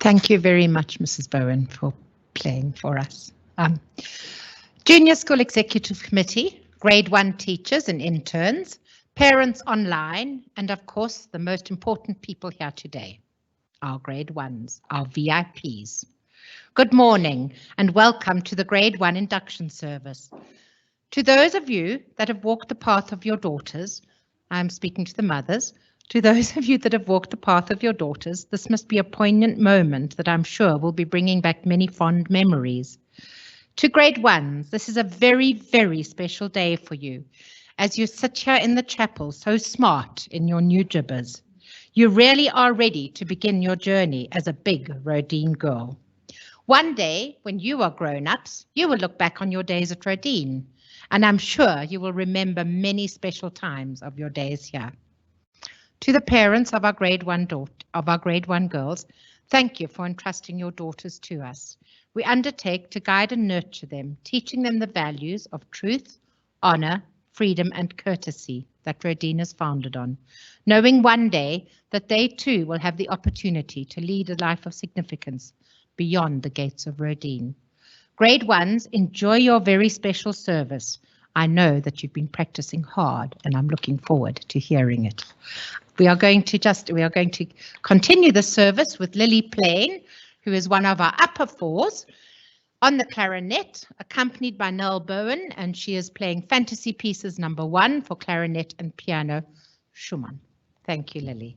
Thank you very much, Mrs. Bowen, for playing for us. Junior School Executive Committee, Grade 1 teachers and interns, parents online, and of course, the most important people here today, our Grade 1s, our VIPs. Good morning and welcome to the Grade 1 induction service. To those of you that have walked the path of your daughters, I'm speaking to the mothers, to those of you that have walked the path of your daughters, this must be a poignant moment that I'm sure will be bringing back many fond memories. To Grade 1s, this is a very, very special day for you as you sit here in the chapel so smart in your new jibbers. You really are ready to begin your journey as a big Rodine girl. One day, when you are grown-ups, you will look back on your days at Rodine, and I'm sure you will remember many special times of your days here. To the parents of our Grade 1 girls, thank you for entrusting your daughters to us. We undertake to guide and nurture them, teaching them the values of truth, honor, freedom, and courtesy that Rodine is founded on, knowing one day that they too will have the opportunity to lead a life of significance beyond the gates of Rodine. Grade 1s, enjoy your very special service. I know that you've been practicing hard and I'm looking forward to hearing it. We are going to continue the service with Lily Plain, who is one of our upper fours, on the clarinet, accompanied by Nell Bowen, and she is playing Fantasy Pieces number 1 for clarinet and piano, Schumann. Thank you, Lily.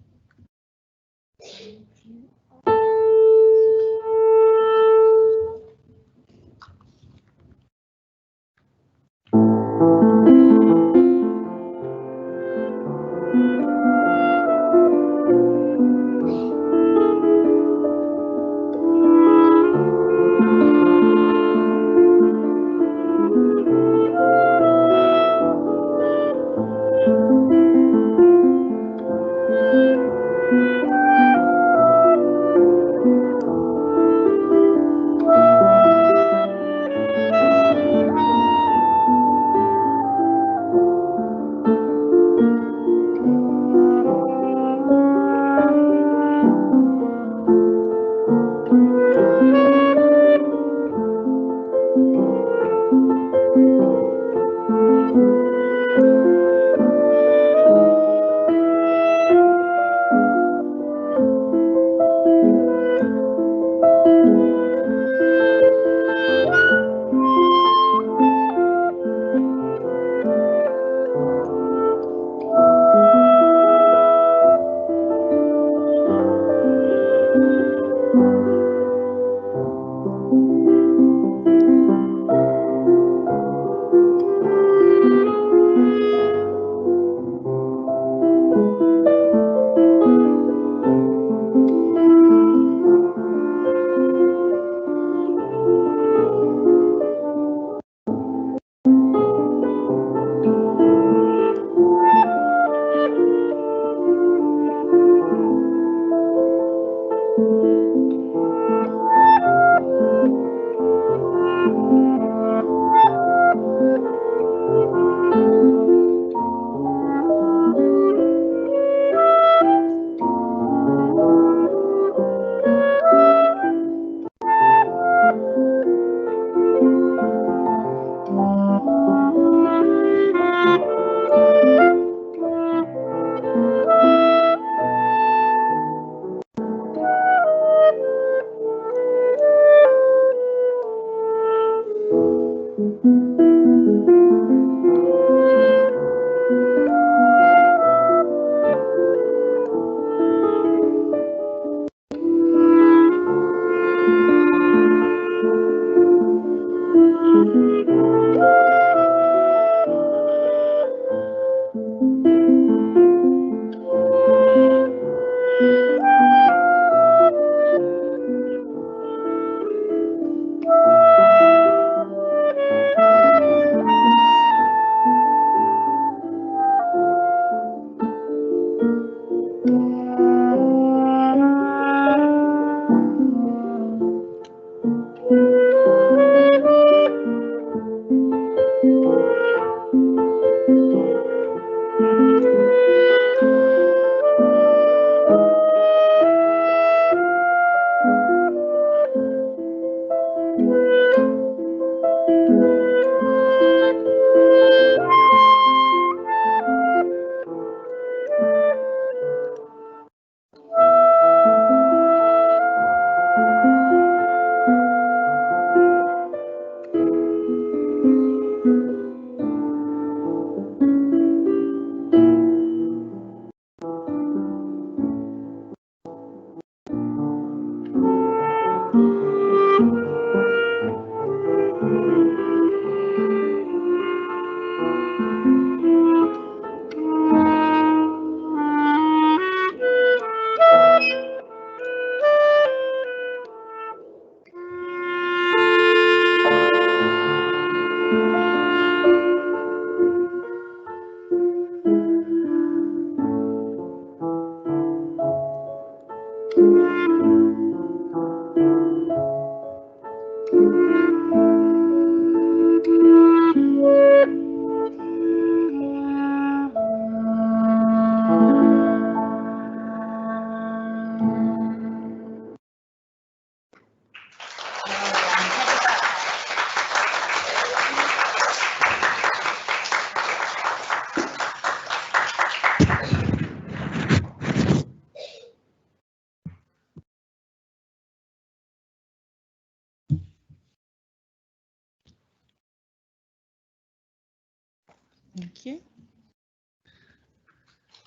Thank you.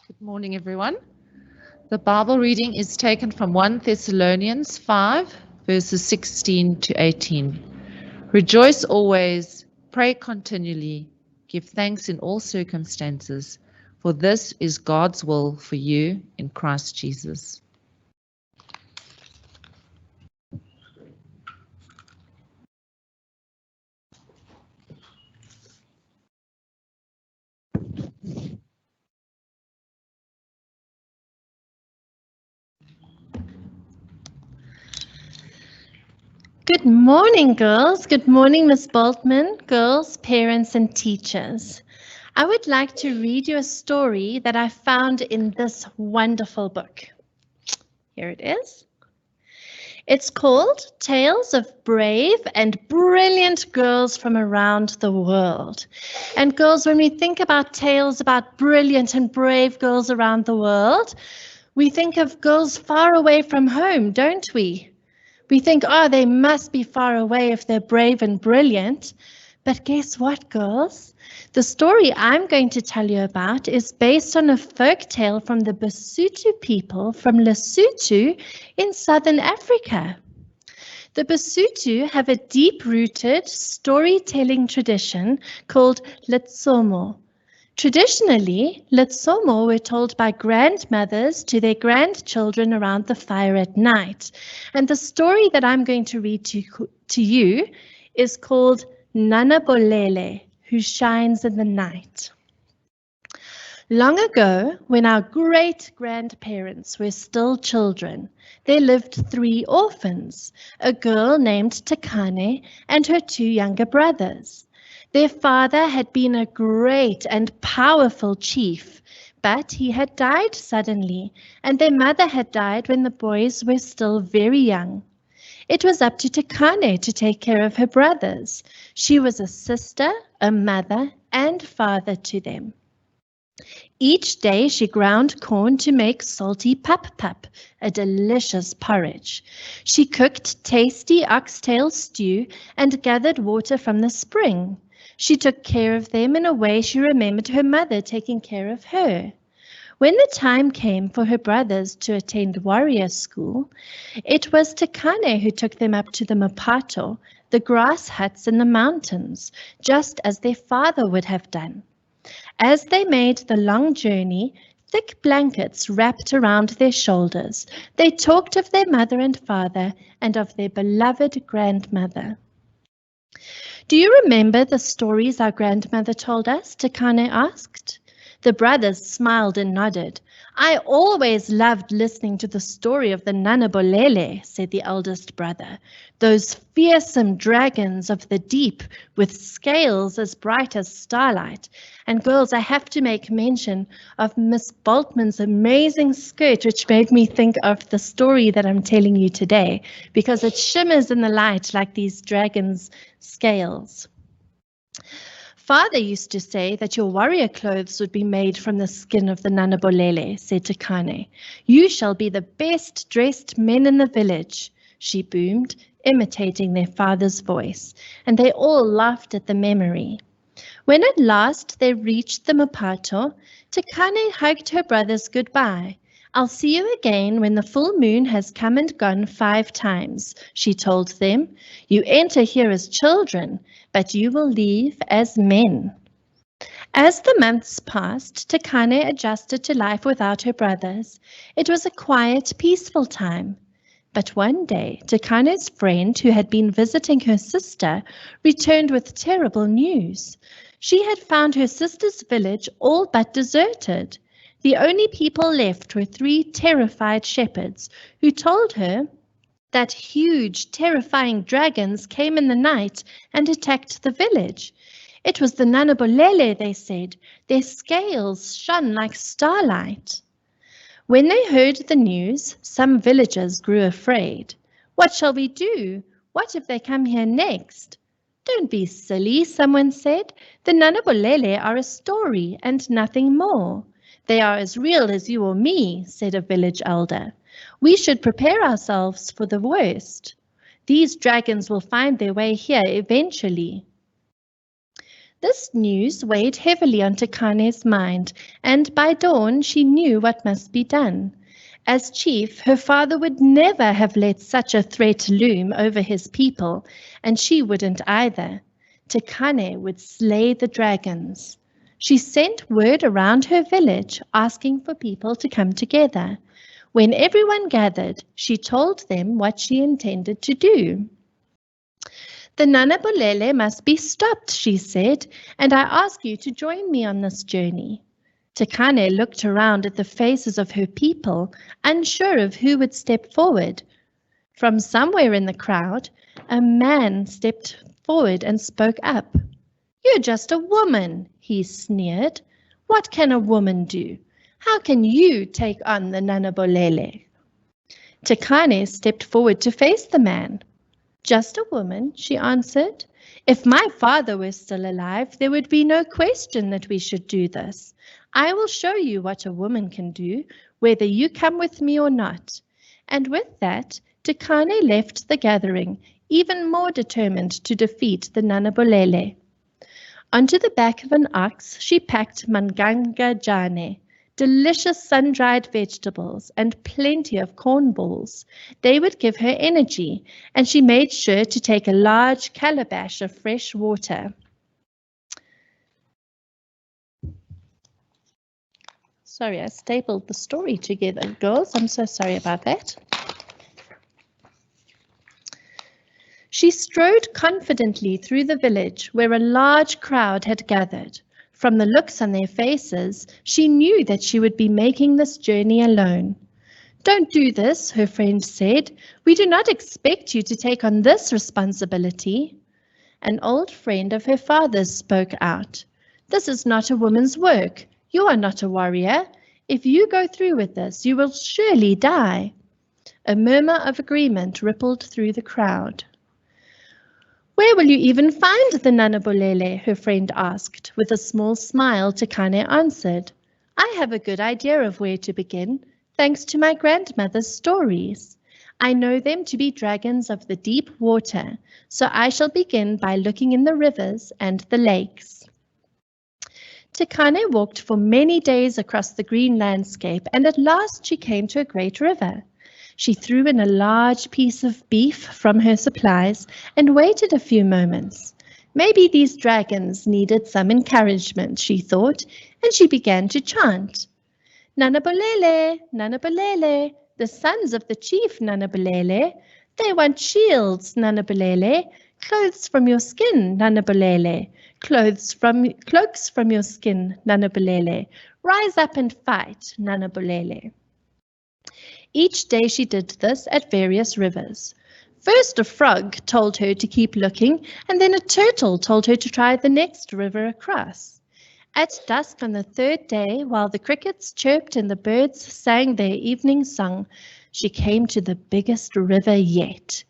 Good morning, everyone. The Bible reading is taken from 1 Thessalonians 5, verses 16 to 18. Rejoice always, pray continually, give thanks in all circumstances, for this is God's will for you in Christ Jesus. Good morning, girls. Good morning, Miss Boltman, girls, parents, and teachers. I would like to read you a story that I found in this wonderful book. Here it is. It's called Tales of Brave and Brilliant Girls from Around the World. And girls, when we think about tales about brilliant and brave girls around the world, we think of girls far away from home, don't we? We think, oh, they must be far away if they're brave and brilliant. But guess what, girls? The story I'm going to tell you about is based on a folk tale from the Basotho people from Lesotho in southern Africa. The Basotho have a deep-rooted storytelling tradition called Letsomo. Traditionally, Letsomo were told by grandmothers to their grandchildren around the fire at night. And the story that I'm going to read to you is called Nana Bolele, Who Shines in the Night. Long ago, when our great-grandparents were still children, there lived 3 orphans, a girl named Takane and her 2 younger brothers. Their father had been a great and powerful chief, but he had died suddenly, and their mother had died when the boys were still very young. It was up to Takane to take care of her brothers. She was a sister, a mother, and father to them. Each day she ground corn to make salty pup, a delicious porridge. She cooked tasty oxtail stew and gathered water from the spring. She took care of them in a way she remembered her mother taking care of her. When the time came for her brothers to attend warrior school, it was Takane who took them up to the Mapato, the grass huts in the mountains, just as their father would have done. As they made the long journey, thick blankets wrapped around their shoulders, they talked of their mother and father and of their beloved grandmother. Do you remember the stories our grandmother told us? Takane asked. The brothers smiled and nodded. I always loved listening to the story of the Nana Bolele, said the eldest brother. Those fearsome dragons of the deep with scales as bright as starlight. And girls, I have to make mention of Miss Boltman's amazing skirt, which made me think of the story that I'm telling you today, because it shimmers in the light like these dragons' scales. Father used to say that your warrior clothes would be made from the skin of the Nana Bolele, said Takane. You shall be the best dressed men in the village, she boomed, imitating their father's voice, and they all laughed at the memory. When at last they reached the Mapato, Takane hugged her brothers goodbye. I'll see you again when the full moon has come and gone 5 times, she told them. You enter here as children, but you will leave as men. As the months passed, Takane adjusted to life without her brothers. It was a quiet, peaceful time. But one day, Takane's friend, who had been visiting her sister, returned with terrible news. She had found her sister's village all but deserted. The only people left were 3 terrified shepherds, who told her that huge, terrifying dragons came in the night and attacked the village. It was the Nana Bolele, they said. Their scales shone like starlight. When they heard the news, some villagers grew afraid. What shall we do? What if they come here next? Don't be silly, someone said. The Nana Bolele are a story and nothing more. They are as real as you or me, said a village elder. We should prepare ourselves for the worst. These dragons will find their way here eventually. This news weighed heavily on Tekane's mind, and by dawn she knew what must be done. As chief, her father would never have let such a threat loom over his people, and she wouldn't either. Tekane would slay the dragons. She sent word around her village asking for people to come together. When everyone gathered, she told them what she intended to do. The Nanabolele must be stopped, she said, and I ask you to join me on this journey. Tekane looked around at the faces of her people, unsure of who would step forward. From somewhere in the crowd, a man stepped forward and spoke up. "You're just a woman," he sneered. "What can a woman do? How can you take on the Nanabolele?" Tekane stepped forward to face the man. "Just a woman," she answered. "If my father were still alive, there would be no question that we should do this. I will show you what a woman can do, whether you come with me or not." And with that, Tekane left the gathering, even more determined to defeat the Nanabolele. Onto the back of an ox, she packed manganga jane, delicious sun-dried vegetables, and plenty of corn balls. They would give her energy, and she made sure to take a large calabash of fresh water. Sorry, I stapled the story together, girls. I'm so sorry about that. She strode confidently through the village where a large crowd had gathered. From the looks on their faces, she knew that she would be making this journey alone. "Don't do this," her friend said. "We do not expect you to take on this responsibility." An old friend of her father's spoke out. "This is not a woman's work. You are not a warrior. If you go through with this, you will surely die." A murmur of agreement rippled through the crowd. "Where will you even find the Nanabolele?" her friend asked. With a small smile, Tekane answered, "I have a good idea of where to begin, thanks to my grandmother's stories. I know them to be dragons of the deep water, so I shall begin by looking in the rivers and the lakes." Tekane walked for many days across the green landscape, and at last she came to a great river. She threw in a large piece of beef from her supplies and waited a few moments. Maybe these dragons needed some encouragement, she thought, and she began to chant. "Nanabolele, Nanabolele, the sons of the chief Nanabolele. They want shields, Nanabolele, clothes from your skin, Nanabolele, cloaks from your skin, Nanabolele. Rise up and fight, Nanabolele." Each day she did this at various rivers. First a frog told her to keep looking, and then a turtle told her to try the next river across. At dusk on the third day, while the crickets chirped and the birds sang their evening song, she came to the biggest river yet.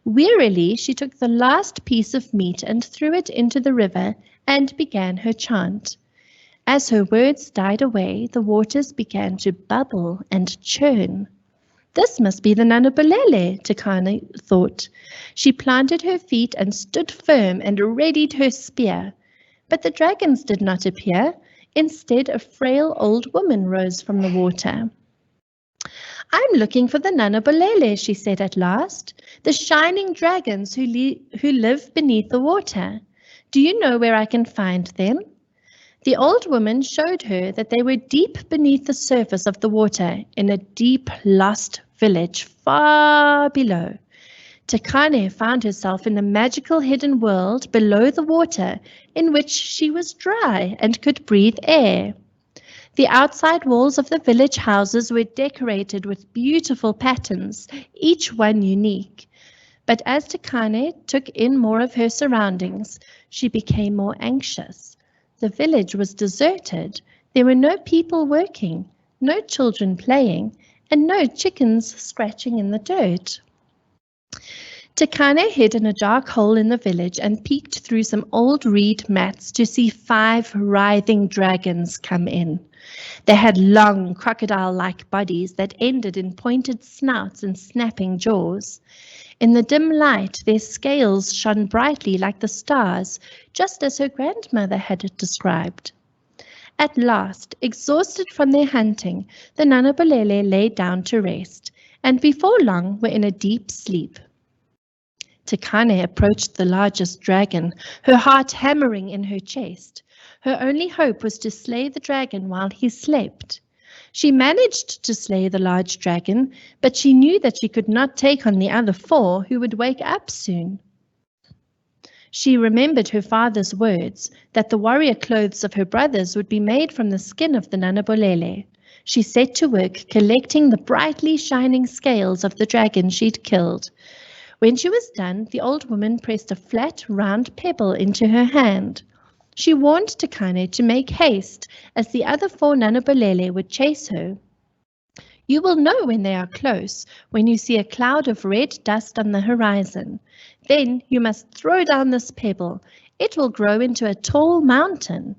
Wearily, she took the last piece of meat and threw it into the river and began her chant. As her words died away, the waters began to bubble and churn. "This must be the Nanabolele," Tekane thought. She planted her feet and stood firm and readied her spear. But the dragons did not appear. Instead, a frail old woman rose from the water. "I'm looking for the Nanabolele," she said at last, "the shining dragons who live beneath the water. Do you know where I can find them?" The old woman showed her that they were deep beneath the surface of the water in a deep lost village far below. Tekane found herself in a magical hidden world below the water in which she was dry and could breathe air. The outside walls of the village houses were decorated with beautiful patterns, each one unique. But as Tekane took in more of her surroundings, she became more anxious. The village was deserted. There were no people working, no children playing, and no chickens scratching in the dirt. Tekane hid in a dark hole in the village and peeked through some old reed mats to see 5 writhing dragons come in. They had long, crocodile-like bodies that ended in pointed snouts and snapping jaws. In the dim light, their scales shone brightly like the stars, just as her grandmother had it described. At last, exhausted from their hunting, the Nanabolele lay down to rest, and before long were in a deep sleep. Tekane approached the largest dragon, her heart hammering in her chest. Her only hope was to slay the dragon while he slept. She managed to slay the large dragon, but she knew that she could not take on the other 4 who would wake up soon. She remembered her father's words, that the warrior clothes of her brothers would be made from the skin of the Nanabolele. She set to work collecting the brightly shining scales of the dragon she'd killed. When she was done, the old woman pressed a flat, round pebble into her hand. She warned Tekane to make haste, as the other 4 Nanabolele would chase her. You will know when they are close, when you see a cloud of red dust on the horizon. Then you must throw down this pebble. It will grow into a tall mountain.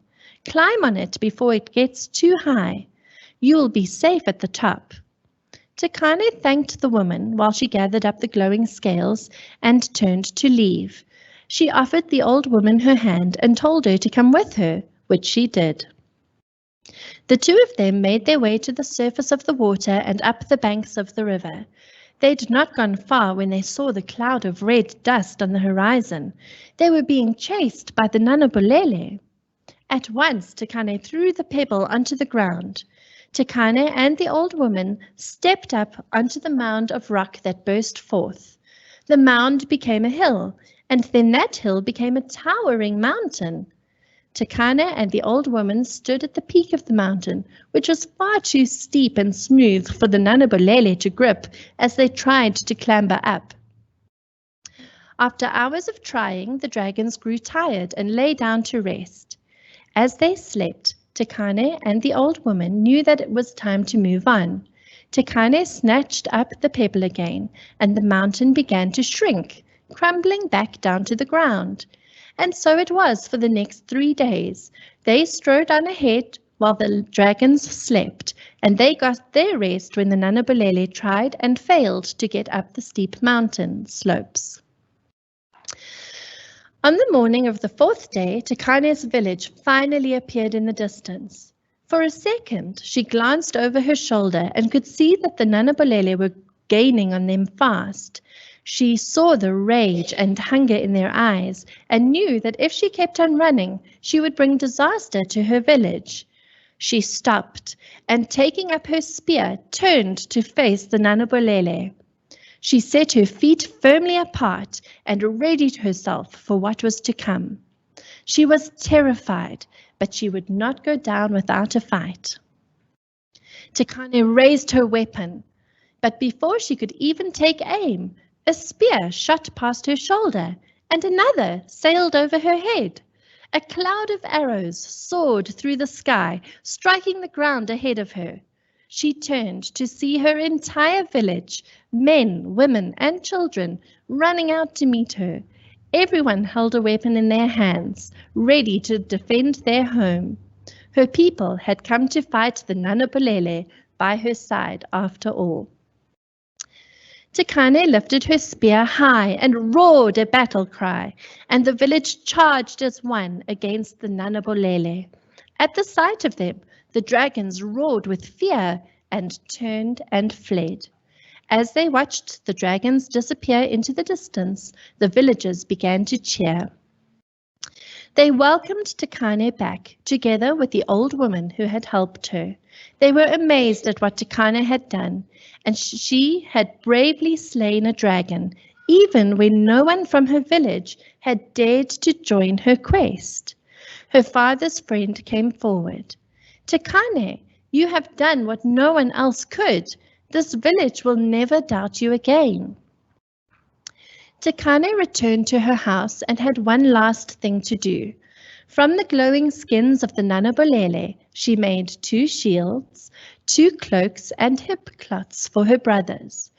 Climb on it before it gets too high. You will be safe at the top. Tekane thanked the woman while she gathered up the glowing scales and turned to leave. She offered the old woman her hand and told her to come with her, which she did. The 2 of them made their way to the surface of the water and up the banks of the river. They'd not gone far when they saw the cloud of red dust on the horizon. They were being chased by the Nanabolele. At once, Tekane threw the pebble onto the ground. Tekane and the old woman stepped up onto the mound of rock that burst forth. The mound became a hill, and then that hill became a towering mountain. Tekane and the old woman stood at the peak of the mountain, which was far too steep and smooth for the Nanabolele to grip as they tried to clamber up. After hours of trying, the dragons grew tired and lay down to rest. As they slept, Tekane and the old woman knew that it was time to move on. Tekane snatched up the pebble again, and the mountain began to shrink, crumbling back down to the ground. And so it was for the next 3 days. They strode on ahead while the dragons slept, and they got their rest when the Nanabolele tried and failed to get up the steep mountain slopes. On the morning of the 4th day, Tekane's village finally appeared in the distance. For a second, she glanced over her shoulder and could see that the Nanabolele were gaining on them fast. She saw the rage and hunger in their eyes and knew that if she kept on running, she would bring disaster to her village. She stopped and, taking up her spear, turned to face the Nanabolele. She set her feet firmly apart and readied herself for what was to come. She was terrified, but she would not go down without a fight. Tekane raised her weapon, but before she could even take aim, a spear shot past her shoulder, and another sailed over her head. A cloud of arrows soared through the sky, striking the ground ahead of her. She turned to see her entire village, men, women, and children, running out to meet her. Everyone held a weapon in their hands, ready to defend their home. Her people had come to fight the Nanabolele by her side after all. Tekane lifted her spear high and roared a battle cry, and the village charged as one against the Nanabolele. At the sight of them, the dragons roared with fear and turned and fled. As they watched the dragons disappear into the distance, the villagers began to cheer. They welcomed Tekane back, together with the old woman who had helped her. They were amazed at what Tekane had done, and she had bravely slain a dragon, even when no one from her village had dared to join her quest. Her father's friend came forward. Tekane, you have done what no one else could. This village will never doubt you again. Tekane returned to her house and had one last thing to do. From the glowing skins of the Nanabolele, she made 2 shields, 2 cloaks, and hip cloths for her brothers.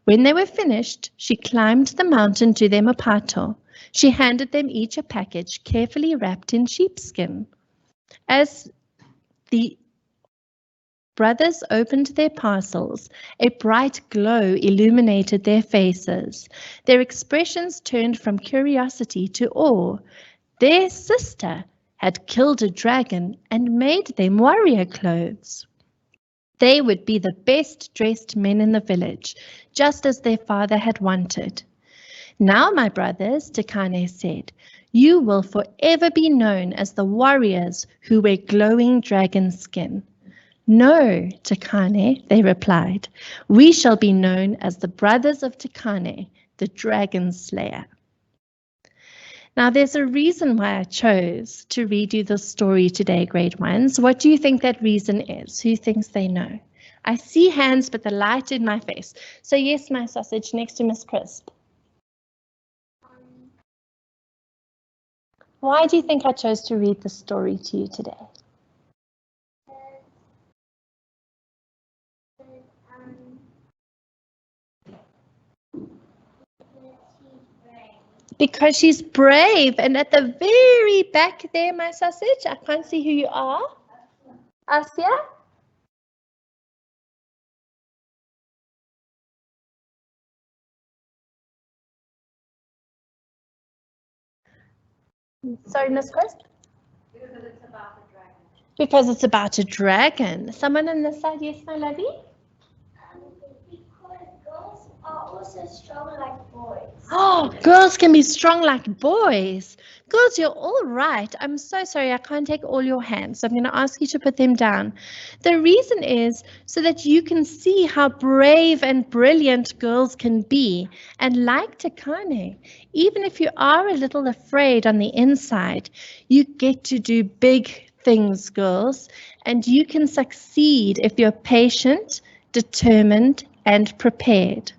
When they were finished, she climbed the mountain to their mapato. She handed them each a package carefully wrapped in sheepskin. As the brothers opened their parcels. A bright glow illuminated their faces. Their expressions turned from curiosity to awe. Their sister had killed a dragon and made them warrior clothes. They would be the best dressed men in the village, just as their father had wanted. Now, my brothers, Takane said, you will forever be known as the warriors who wear glowing dragon skin. No, Takane, they replied. We shall be known as the brothers of Takane, the dragon slayer. Now, there's a reason why I chose to read you this story today, grade ones. What do you think that reason is? Who thinks they know? I see hands, but the light in my face. So yes, my sausage, next to Miss Crisp. Why do you think I chose to read the story to you today? Because she's brave. And at the very back there, my sausage, I can't see who you are. Asia? Sorry, Miss Crisp? Because it's about a dragon. Because it's about a dragon. Someone on this side, yes, my lovey? Because girls are also strong like boys. Oh, girls can be strong like boys. Girls, you're all right. I'm so sorry, I can't take all your hands. So I'm going to ask you to put them down. The reason is so that you can see how brave and brilliant girls can be. And like Takane, even if you are a little afraid on the inside, you get to do big things, girls. And you can succeed if you're patient, determined, and prepared.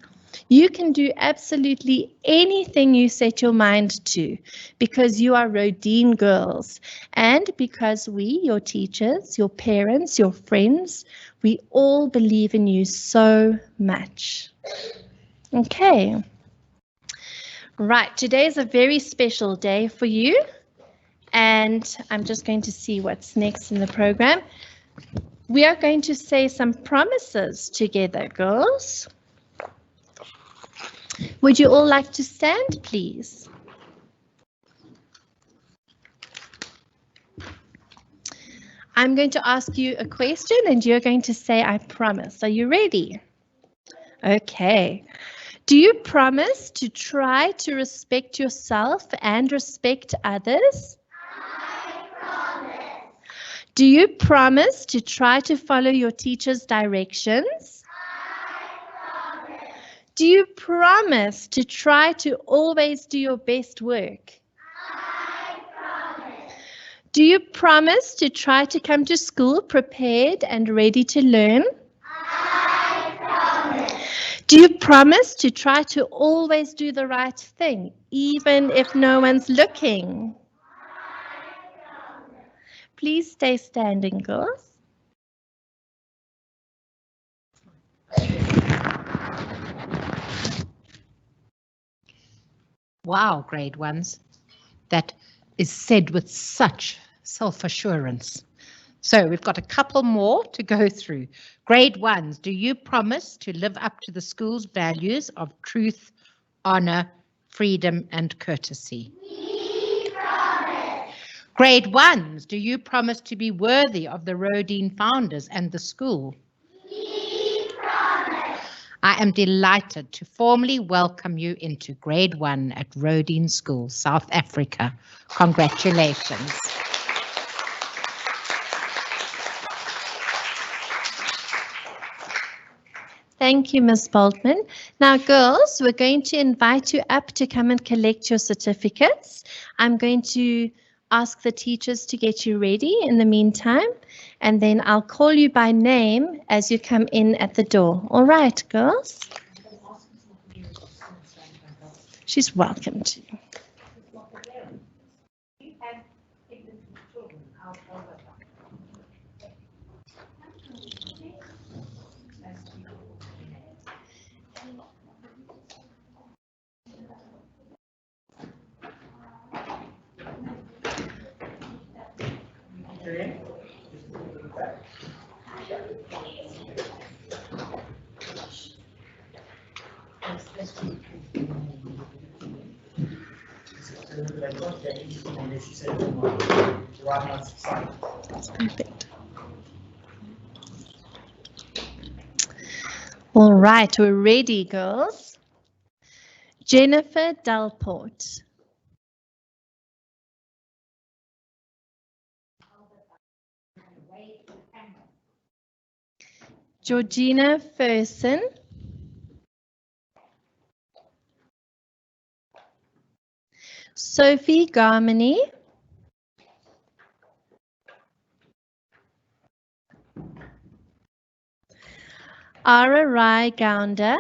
You can do absolutely anything you set your mind to because you are Rodine girls and because we, your teachers, your parents, your friends, we all believe in you so much. Okay. Right, today is a very special day for you and I'm just going to see what's next in the program. We are going to say some promises together, girls. Would you all like to stand, please? I'm going to ask you a question and you're going to say, I promise. Are you ready? Okay. Do you promise to try to respect yourself and respect others? I promise. Do you promise to try to follow your teacher's directions? Do you promise to try to always do your best work? I promise. Do you promise to try to come to school prepared and ready to learn? I promise. Do you promise to try to always do the right thing, even if no one's looking? Please stay standing, girls. Wow, grade ones. That is said with such self-assurance. So we've got a couple more to go through. Grade ones, do you promise to live up to the school's values of truth, honor, freedom, and courtesy? We promise. Grade ones, do you promise to be worthy of the Rodine founders and the school? We promise. I am delighted to formally welcome you into grade 1 at Rodine School, South Africa. Congratulations. Thank you, Ms. Boltman. Now, girls, we're going to invite you up to come and collect your certificates. I'm going to ask the teachers to get you ready in the meantime, and then I'll call you by name as you come in at the door. All right, girls? She's welcome to. That's perfect. All right, we're ready, girls. Jennifer Delport. Georgina Fersen. Sophie Garmany. Ara Rai Gounder.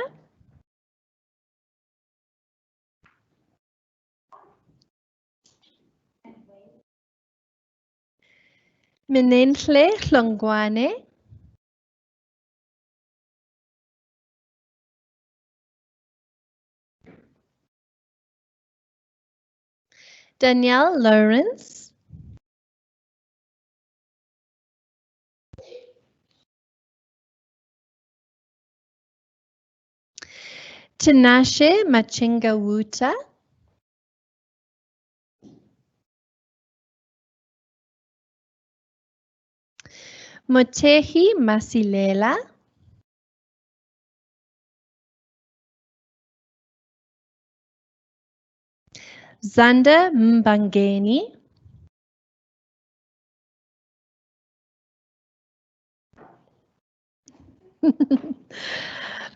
Minenhle Hlongwane. Danielle Lawrence. Tinashe Machinga Wuta. Motehi Masilela. Zander Mbangeni.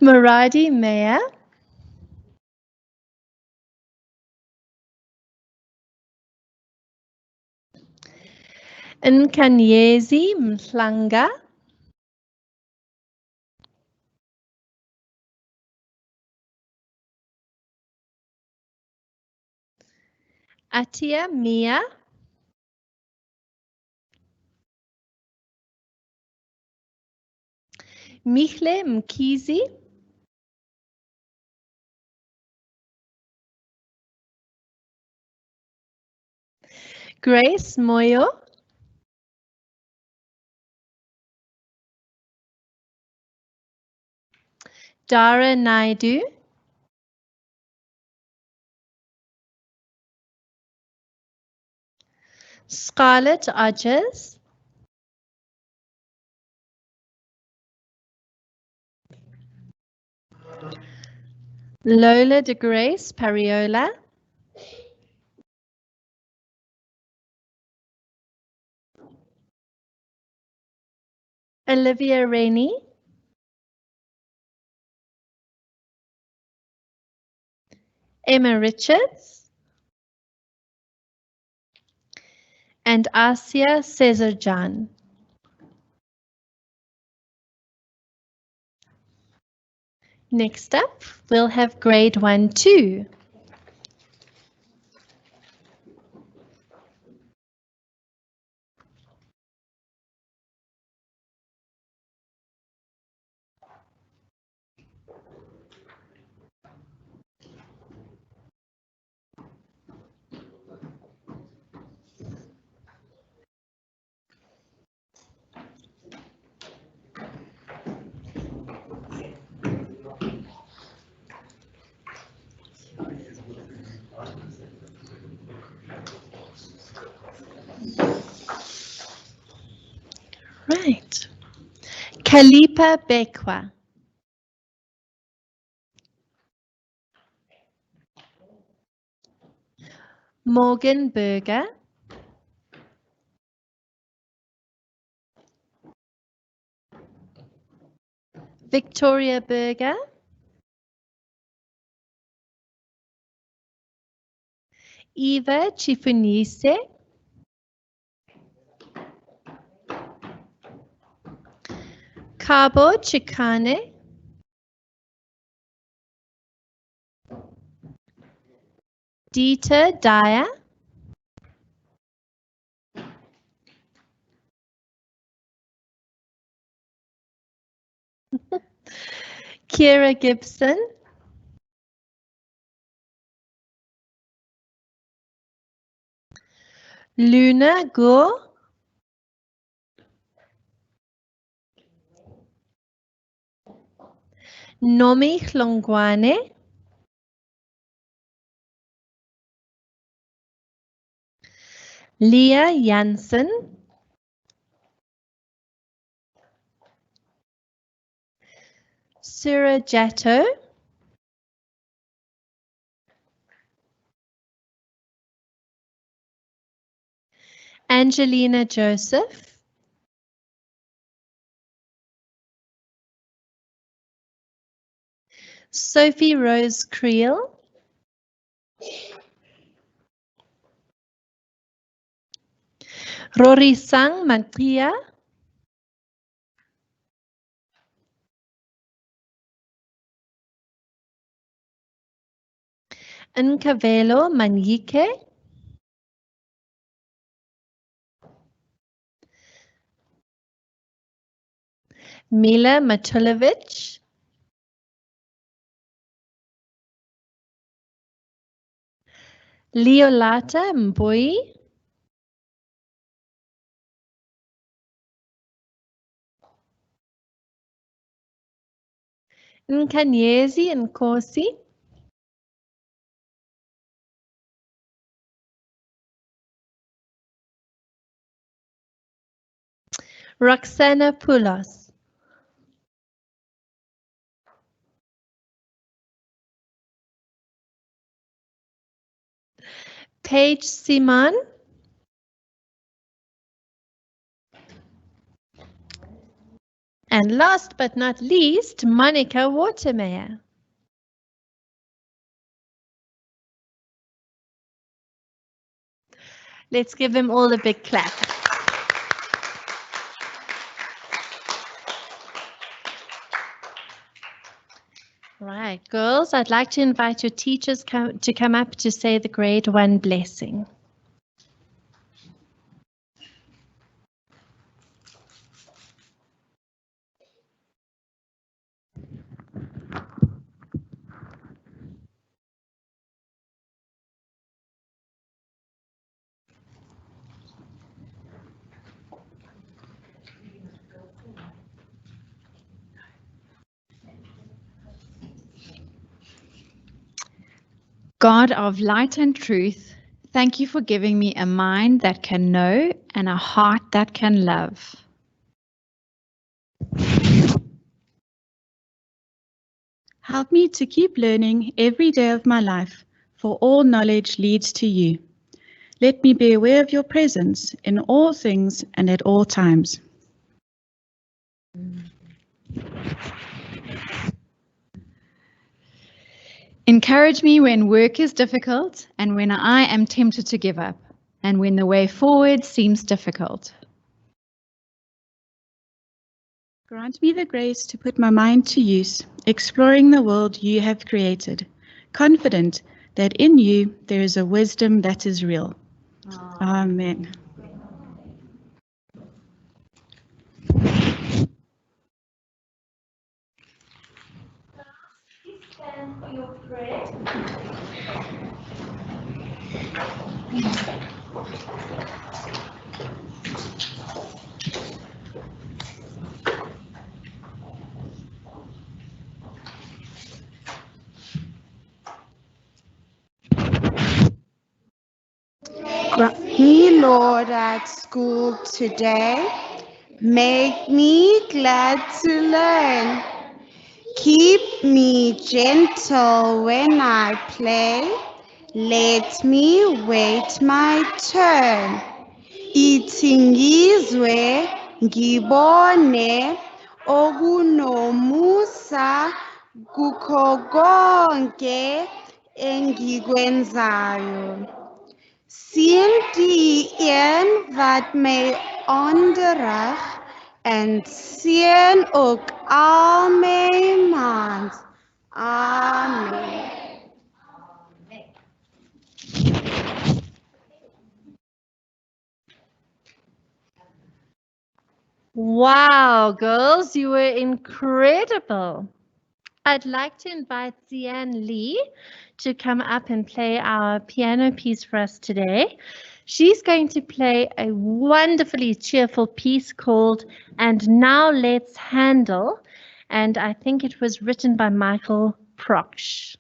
Maradi Meyer. Nkanyezi Mhlanga. Atia Mia. Michle Mkizi. Grace Moyo. Dara Naidu. Scarlett Odgers. Lola de Grace Pariola. Olivia Rainey. Emma Richards. And Asia Cesarjan. Next up, we'll have grade 1-2. Right. Kalipa Bekwa. Morgan Berger. Victoria Berger. Eva Chifunise. Cabo Chikane. Dieter Dyer. Kira Gibson. Luna Gore. Nomi Hlongwane. Leah Jansen, Surya Jatto, Angelina Joseph, Sophie Rose Creel, Rory Sang Makia, Nkavelo Manyike, Mila Matulovic, Leolata Mbui, Nkanyezi Nkosi, Roxana Poulos, Paige Simon, and last but not least, Monica Watermeyer. Let's give them all a big clap. Right, girls, I'd like to invite your teachers to come up to say the grade 1 blessing. God of light and truth, thank you for giving me a mind that can know and a heart that can love. Help me to keep learning every day of my life, for all knowledge leads to you. Let me be aware of your presence in all things and at all times. Encourage me when work is difficult and when I am tempted to give up, and when the way forward seems difficult. Grant me the grace to put my mind to use, exploring the world you have created, confident that in you there is a wisdom that is real. Amen. Stand for your prayer. Grant me, Lord, at school today. Make me glad to learn. Keep me gentle when I play. Let me wait my turn. Ithi ngizwe ngibone okunomusa kukho konke engikwenzayo. Sien die een wat my onderrig en sien ook al my maand. Amen. Wow, girls, you were incredible. I'd like to invite Zian Lee to come up and play our piano piece for us today. She's going to play a wonderfully cheerful piece called And Now Let's Handle, and I think it was written by Michael Proksch.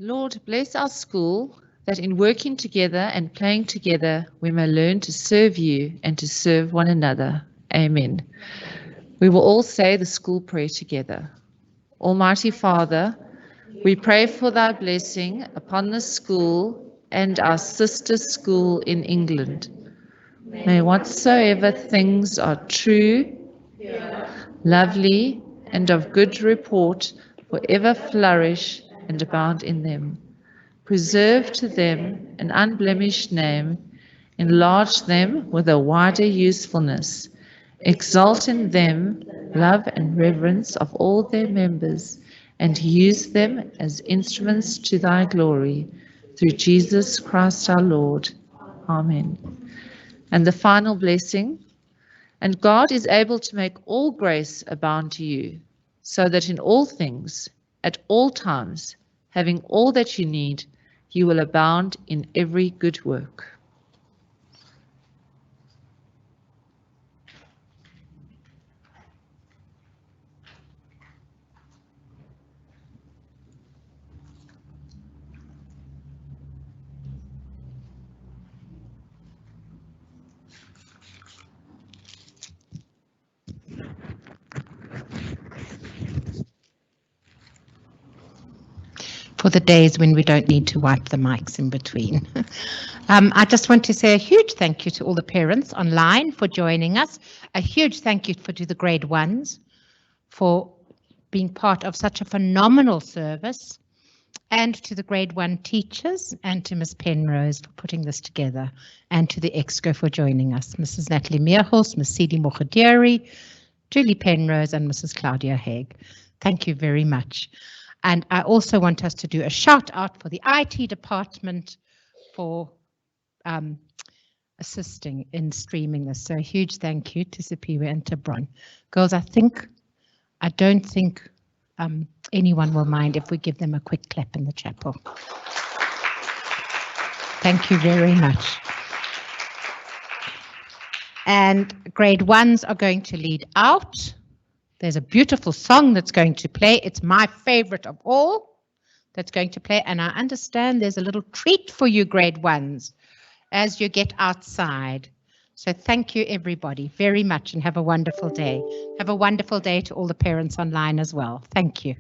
Lord, bless our school, that in working together and playing together, we may learn to serve you and to serve one another. Amen. We will all say the school prayer together. Almighty Father, we pray for thy blessing upon the school and our sister school in England. May whatsoever things are true, lovely, and of good report forever flourish and abound in them. Preserve to them an unblemished name, enlarge them with a wider usefulness, exalt in them love and reverence of all their members, and use them as instruments to thy glory, through Jesus Christ our Lord. Amen. And the final blessing, and God is able to make all grace abound to you, so that in all things, at all times, having all that you need, you will abound in every good work. For the days when we don't need to wipe the mics in between. I just want to say a huge thank you to all the parents online for joining us. A huge thank you to the grade ones for being part of such a phenomenal service, and to the grade 1 teachers, and to Ms. Penrose for putting this together, and to the EXCO for joining us, Mrs. Natalie Meerholz, Ms. Sidi Mokhaderi, Julie Penrose, and Mrs. Claudia Haig. Thank you very much. And I also want us to do a shout out for the IT department for assisting in streaming this. So a huge thank you to Sipiwe and to Bron. Girls, I don't think anyone will mind if we give them a quick clap in the chapel. Thank you very much. And grade 1s are going to lead out. There's a beautiful song that's going to play. It's my favorite of all that's going to play. And I understand there's a little treat for you grade 1s as you get outside. So thank you everybody very much and have a wonderful day. Have a wonderful day to all the parents online as well. Thank you.